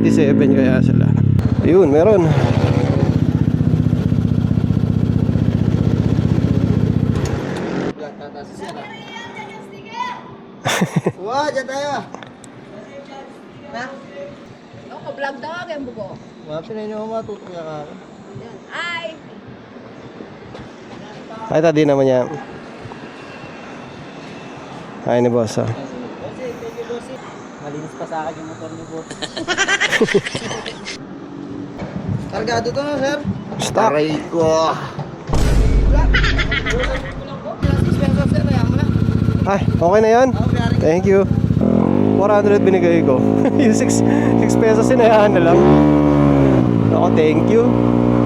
87 kaya sila. Ayun, meron. Wow, dyan tayo. Ha? Ako, vlog daw ako yung buko. Mga pinay nyo matutok niya ka. Yan. Ay! Ay, tadi naman yan. Ay, ni boss, ah. Malinis pa sa akin yung motor ni Boss. Kargado to na, sir. Stop. Aray ko. Ay, okay na yan. Thank you. 400 binigay ko. Yung 6 pesos sinayaan na lang. Ako, thank you.